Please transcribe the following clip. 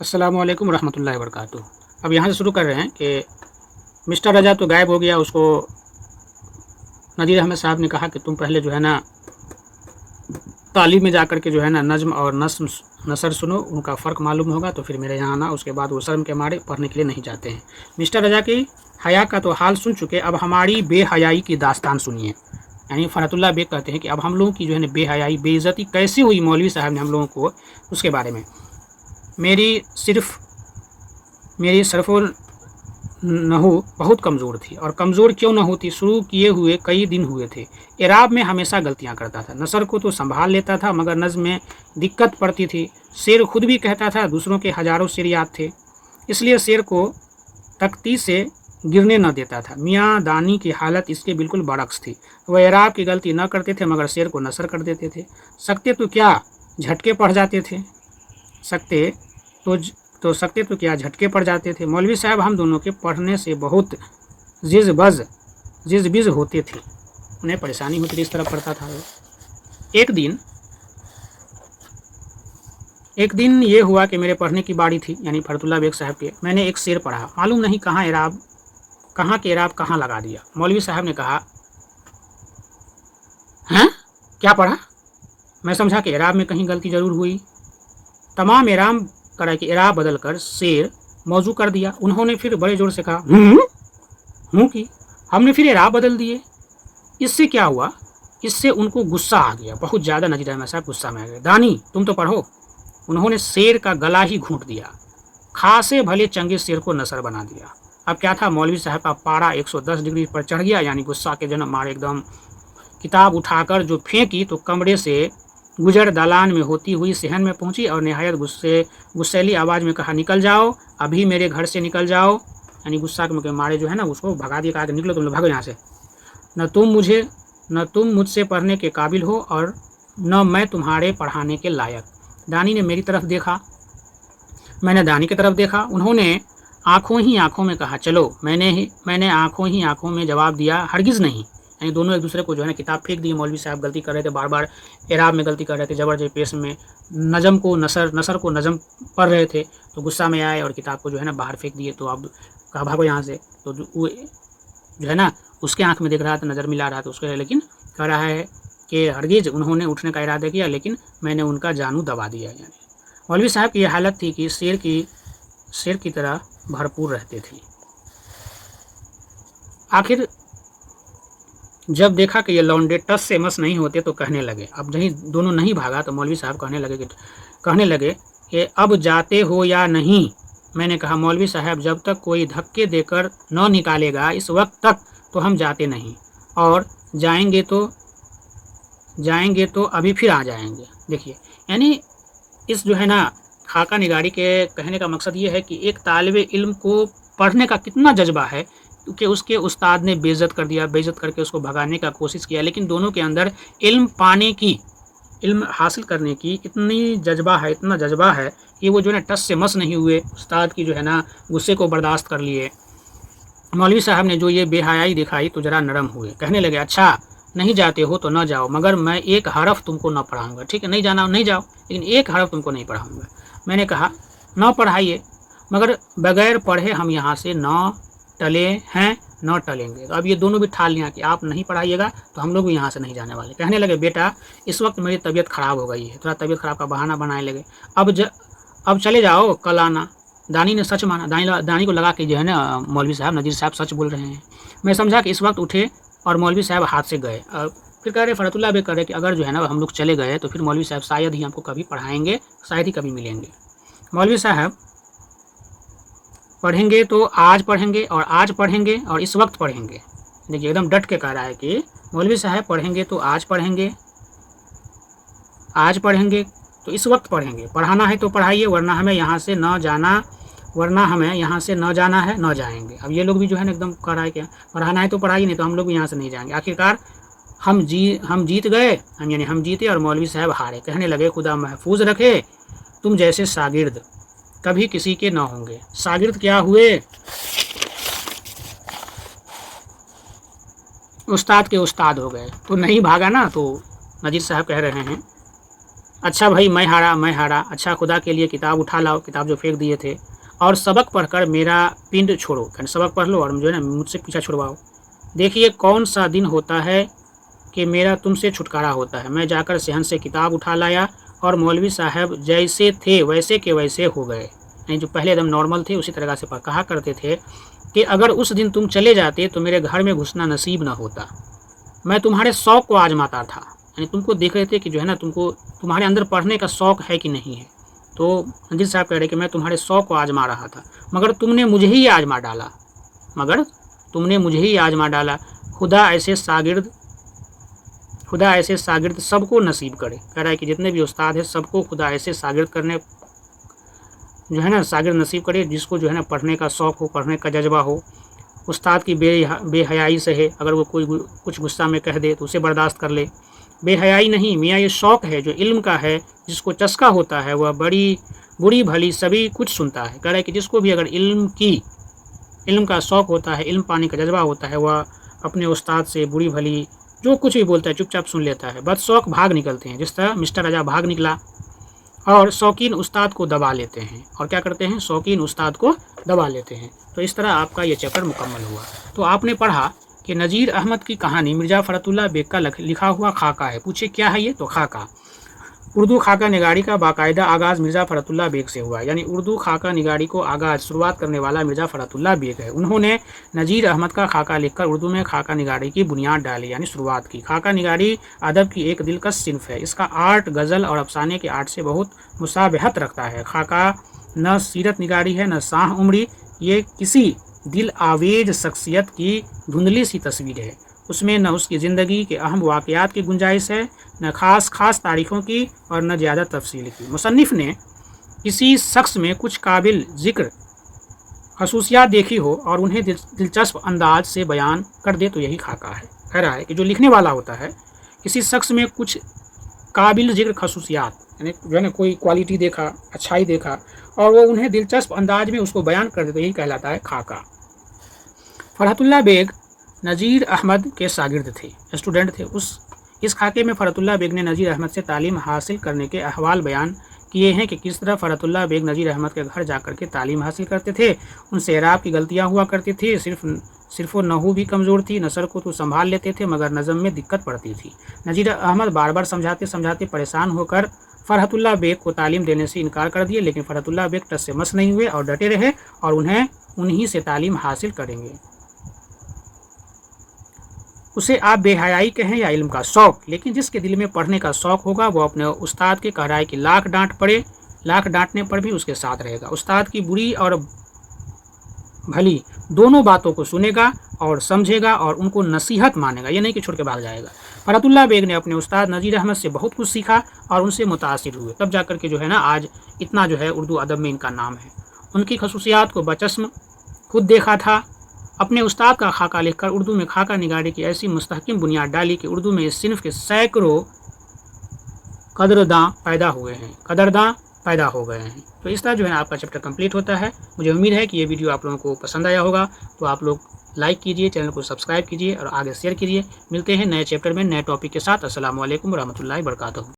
अस्सलामु अलैकुम रहमतुल्लाहि वबरकातुहू। अब यहाँ से शुरू कर रहे हैं कि मिस्टर रजा तो गायब हो गया। उसको नदीर अहमद साहब ने कहा कि तुम पहले जो है ना तालीम में जाकर के जो है ना नज़्म और नसर सुनो, उनका फ़र्क मालूम होगा तो फिर मेरे यहाँ आना। उसके बाद वो शर्म के मारे पढ़ने के लिए नहीं जाते हैं। मिस्टर रजा की हया का तो हाल सुन चुके, अब हमारी बेहयाई की दास्तान सुनिए। यानी फ़रहतुल्लाह बेग कहते हैं कि अब हम लोगों की जो है ना बेहयाई बेइज़्ज़ती कैसे हुई मौलवी साहब ने हम लोगों को, उसके बारे में। मेरी सरफ़ुल नहू बहुत कमज़ोर थी, और कमज़ोर क्यों न होती, शुरू किए हुए कई दिन हुए थे। इराब में हमेशा गलतियाँ करता था। नसर को तो संभाल लेता था मगर नज़्म में दिक्कत पड़ती थी। शेर खुद भी कहता था दूसरों के हज़ारों शेर याद थे, इसलिए शेर को तख्ती से गिरने न देता था। मियाँ दानी की हालत इसके बिल्कुल बरक्स थी। वह इराब की गलती न करते थे मगर शेर को नसर कर देते थे। सकते तो क्या झटके पड़ जाते थे, सकते तो क्या झटके पड़ जाते थे। मौलवी साहब हम दोनों के पढ़ने से बहुत जिज़-बिज़ होते थे, उन्हें परेशानी होती थी, इस तरह पढ़ता था। एक दिन ये हुआ कि मेरे पढ़ने की बारी थी, यानी फ़रहतुल्लाह बेग साहब के। मैंने एक शेर पढ़ा, मालूम नहीं कहाँ के इराब कहाँ लगा दिया। मौलवी साहब ने कहा, हैं क्या पढ़ा? मैं समझा कि इराब में कहीं गलती ज़रूर हुई। तमाम इराम करा कि इराब बदल कर शेर मौजू कर दिया। उन्होंने फिर बड़े ज़ोर से कहा हूँ की। हमने फिर इराब बदल दिए। इससे क्या हुआ, इससे उनको गुस्सा आ गया, बहुत ज़्यादा। नजीर अहमद साहब गुस्सा में आ गए। दानी तुम तो पढ़ो। उन्होंने शेर का गला ही घूंट दिया, खासे भले चंगे शेर को नसर बना दिया। अब क्या था, मौलवी साहब का पारा 110 डिग्री पर चढ़ गया, यानी गुस्सा के जन्म मारे एकदम किताब उठाकर जो फेंकी तो कमरे से गुजर दालान में होती हुई सहन में पहुंची और नहायत गुस्सैली आवाज़ में कहा, निकल जाओ, अभी मेरे घर से निकल जाओ। यानी गुस्सा के मारे जो है ना उसको भगा दिया, कहा कि निकलो तुम लोग, भागो यहाँ से। न तुम मुझसे पढ़ने के काबिल हो और न मैं तुम्हारे पढ़ाने के लायक। दानी ने मेरी तरफ देखा, मैंने दानी की तरफ देखा। उन्होंने आंखों ही आंखों में कहा, चलो। मैंने आंखों ही आंखों में जवाब दिया, हरगिज़ नहीं। यानी दोनों एक दूसरे को जो है ना किताब फेंक दी। मौलवी साहब गलती कर रहे थे, बार बार इराब में गलती कर रहे थे, जबरदस्त पेश में नज़म को नसर को नज़म पढ़ रहे थे, तो गुस्सा में आए और किताब को जो है ना बाहर फेंक दिए। तो अब कहा भागो यहाँ से। तो वो जो है ना उसके आंख में देख रहा था, नज़र मिला रहा था उसके, लेकिन कह रहा है कि हरगिज़। उन्होंने उठने का इरादा किया लेकिन मैंने उनका जानू दबा दिया। यानी मौलवी साहब की यह हालत थी कि शेर की तरह भरपूर रहते थे। आखिर जब देखा कि ये लौंडे टस से मस नहीं होते तो कहने लगे, अब दोनों नहीं भागा तो मौलवी साहब कहने लगे कि अब जाते हो या नहीं। मैंने कहा, मौलवी साहब जब तक कोई धक्के देकर न निकालेगा इस वक्त तक तो हम जाते नहीं, और जाएंगे तो अभी फिर आ जाएंगे। देखिए, यानी इस जो है ना खाका निगारी के कहने का मकसद ये है कि एक तालिबे इल्म को पढ़ने का कितना जज्बा है, क्योंकि उसके उस्ताद ने बेइज्जत कर दिया, बेइज्जत करके उसको भगाने का कोशिश किया, लेकिन दोनों के अंदर इल्म हासिल करने की इतना जज्बा है कि वो जो है ना टस से मस नहीं हुए, उस्ताद की जो है ना गुस्से को बर्दाश्त कर लिए। मौलवी साहब ने जो ये बेहयाई दिखाई तो ज़रा नरम हुए, कहने लगे, अच्छा नहीं जाते हो तो न जाओ, मगर मैं एक हरफ तुमको न पढ़ाऊँगा। ठीक है, नहीं जाना नहीं जाओ, लेकिन एक हरफ तुमको नहीं पढ़ाऊँगा। मैंने कहा, न पढ़ाइए, मगर बगैर पढ़े हम यहाँ से न टले हैं न टलेंगे। तो अब ये दोनों भी ठाल लिया कि आप नहीं पढ़ाइएगा तो हम लोग भी यहाँ से नहीं जाने वाले। कहने लगे, बेटा इस वक्त मेरी तबीयत ख़राब हो गई है। थोड़ा तबीयत ख़राब का बहाना बनाने लगे। अब चले जाओ, कल आना। दानी ने सच माना। दानी को लगा कि जो है ना मौलवी साहब नज़ीर साहब सच बोल रहे हैं। मैं समझा कि इस वक्त उठे और मौलवी साहब हाथ से गए। और फिर कह रहे, फ़रहतुल्लाह बेग कह रहे कि अगर जो है ना हम लोग चले गए तो फिर मौलवी साहब शायद ही हमको कभी पढ़ाएंगे, शायद ही कभी मिलेंगे। मौलवी साहब पढ़ेंगे तो आज पढ़ेंगे और इस वक्त पढ़ेंगे। देखिए, एकदम डट के कह रहा है कि मौलवी साहब पढ़ेंगे तो आज पढ़ेंगे तो इस वक्त पढ़ेंगे। पढ़ाना है तो पढ़ाइए, वरना हमें यहाँ से न जाना है, न जाएंगे। अब ये लोग भी जो है ना एकदम कह रहा है क्या, पढ़ाना है तो पढ़ाइए, नहीं तो हम लोग भी यहाँ से नहीं जाएंगे। आखिरकार हम जीत गए, यानी हम जीते और मौलवी साहब हारे। कहने लगे, खुदा महफूज रखे तुम जैसे शागिर्द कभी किसी के न होंगे। शागिर्द क्या हुए, उस्ताद के उस्ताद हो गए। तो नहीं भागा ना। तो नजीर साहब कह रहे हैं अच्छा भाई मैं हारा, अच्छा खुदा के लिए किताब उठा लाओ, किताब जो फेंक दिए थे, और सबक पढ़कर मेरा पिंड छोड़ो, यानी सबक पढ़ लो और जो है ना मुझसे पीछा छुड़वाओ। देखिए कौन सा दिन होता है कि मेरा तुमसे छुटकारा होता है। मैं जाकर सहन से किताब उठा लाया और मौलवी साहब जैसे थे वैसे के वैसे हो गए। नहीं, जो पहले एकदम नॉर्मल थे उसी तरह से कहा करते थे कि अगर उस दिन तुम चले जाते तो मेरे घर में घुसना नसीब न होता। मैं तुम्हारे शौक़ को आजमाता था, यानी तुमको देख रहे थे कि जो है ना तुमको तुम्हारे अंदर पढ़ने का शौक़ है कि नहीं है। तो मंजिल साहब कह रहे कि मैं तुम्हारे शौक़ को आजमा रहा था, मगर तुमने मुझे ही आजमा डाला, खुदा ऐसे शागिर्द सबको नसीब करे। कह रहा है कि जितने भी उस्ताद हैं सबको खुदा ऐसे शागिर्द करने जो है ना शागिर्द नसीब करे, जिसको जो है ना पढ़ने का शौक़ हो, पढ़ने का जज्बा हो। उस्ताद की बेहयाई से है, अगर वो कोई कुछ गुस्सा में कह दे तो उसे बर्दाश्त कर ले। बेहयाई नहीं मियाँ, ये शौक़ है जो इल्म का है, जिसको चस्का होता है वह बड़ी बुरी भली सभी कुछ सुनता है। कह रहा है कि जिसको भी अगर इल्म का शौक़ होता है, इल्म पाने का जज्बा होता है, वह अपने उस्ताद से बुरी भली जो कुछ भी बोलता है चुपचाप सुन लेता है। बदशौक़ भाग निकलते हैं, जिस तरह मिस्टर राजा भाग निकला, और शौकीन उस्ताद को दबा लेते हैं। और क्या करते हैं? शौकीन उस्ताद को दबा लेते हैं। तो इस तरह आपका ये चैप्टर मुकम्मल हुआ। तो आपने पढ़ा कि नज़ीर अहमद की कहानी मिर्ज़ा फ़रतुल्लाह बेग का लिखा हुआ खाका है। पूछे क्या है ये? तो खाका। उर्दू खाका निगारी का बाकायदा आगाज़ मिर्ज़ा फ़रतुल्लाह बेग से हुआ, यानी उर्दू खाका निगारी को शुरुआत करने वाला मिर्ज़ा फ़रतुल्लाह बेग है। उन्होंने नज़ीर अहमद का खाका लिखकर उर्दू में खाका निगारी की बुनियाद डाली, यानी शुरुआत की। खाका निगारी अदब की एक दिलकश सिन्फ़ है। इसका आर्ट गज़ल और अफसाने के आर्ट से बहुत मुशाबहत रखता है। खाका न सीरत निगारी है, न शाह उमरी, ये किसी दिल आवेज शख्सियत की धुंधली सी तस्वीर है। उसमें न उसकी ज़िंदगी के अहम वाक़यात की गुंजाइश है, न खास तारीख़ों की, और न ज़्यादा तफसील की। मुसन्निफ़ ने किसी शख्स में कुछ काबिल ज़िक्र खसूसियात देखी हो और उन्हें दिलचस्प अंदाज से बयान कर दे तो यही खाका है। कह रहा है कि जो लिखने वाला होता है, किसी शख्स में कुछ काबिल ज़िक्र खसूसियात, यानी जो है ना कोई क्वालिटी देखा, अच्छाई देखा, और वो उन्हें दिलचस्प अंदाज में उसको बयान कर दे तो यही कहलाता है खाका। फ़रहतुल्लाह बेग नज़ीर अहमद के शागिर्द थे, स्टूडेंट थे। इस खाके में फ़रहतुल्लाह बेग ने नज़ीर अहमद से तालीम हासिल करने के अहवाल बयान किए हैं कि किस तरह फ़रहतुल्लाह बेग नज़ीर अहमद के घर जाकर के तालीम हासिल करते थे। उनसे एराब की गलतियाँ हुआ करती थी, सिर्फ नहू भी कमज़ोर थी। नसर को तो संभाल लेते थे मगर नज़म में दिक्कत पड़ती थी। नज़ीर अहमद बार बार समझाते परेशान होकर फ़रहतुल्लाह बेग को तालीम देने से इनकार कर दिए, लेकिन फ़रहतुल्लाह बेग टस से मस नहीं हुए और डटे रहे और उन्हीं से तालीम हासिल करेंगे। उसे आप बेहयाई कहें या इल्म का शौक़, लेकिन जिसके दिल में पढ़ने का शौक़ होगा वो अपने उस्ताद के कह रहा है कि लाख डांटने पर भी उसके साथ रहेगा। उस्ताद की बुरी और भली दोनों बातों को सुनेगा और समझेगा और उनको नसीहत मानेगा, ये नहीं कि छोड़ के भाग जाएगा। फ़रहतुल्लाह बेग ने अपने उस्ताद नज़ीर अहमद से बहुत कुछ सीखा और उनसे मुतासिर हुए, तब जाकर के जो है ना आज इतना जो है उर्दू अदब में इनका नाम है। उनकी खसूसियात को बचस्म खुद देखा था। अपने उस्ताद का खाका लिखकर उर्दू में खाका निगारी की ऐसी मुस्तहकिम बुनियाद डाली कि उर्दू में इस सिन्फ़ के सैकड़ों कदरदां पैदा हो गए हैं। तो इस तरह जो है ना आपका चैप्टर कंप्लीट होता है। मुझे उम्मीद है कि ये वीडियो आप लोगों को पसंद आया होगा, तो आप लोग लाइक कीजिए, चैनल को सब्सक्राइब कीजिए और आगे शेयर कीजिए। मिलते हैं नए चैप्टर में नए टॉपिक के साथ। अस्सलामु अलैकुम व रहमतुल्लाहि व बरकातहू।